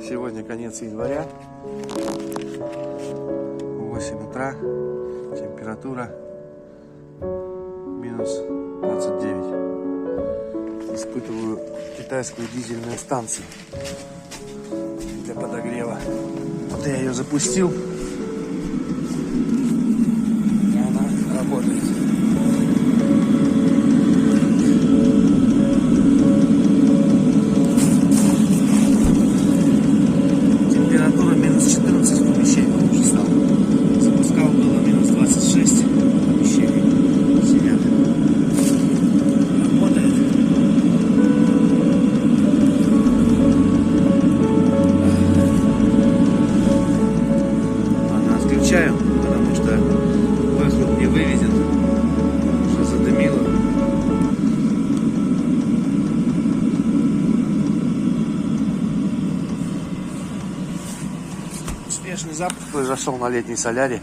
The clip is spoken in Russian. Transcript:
Сегодня конец января, 8 утра, температура минус 29. Испытываю китайскую дизельную станцию для подогрева. Вот я ее запустил, и она работает. Температура минус 14 в помещении уже стала. Запускал, было минус 26 в помещении. Сидят. Работает. Ладно, отключаю, потому что выхлоп не выведен. Уже задымило. Успешный запуск произошел на летней соляре.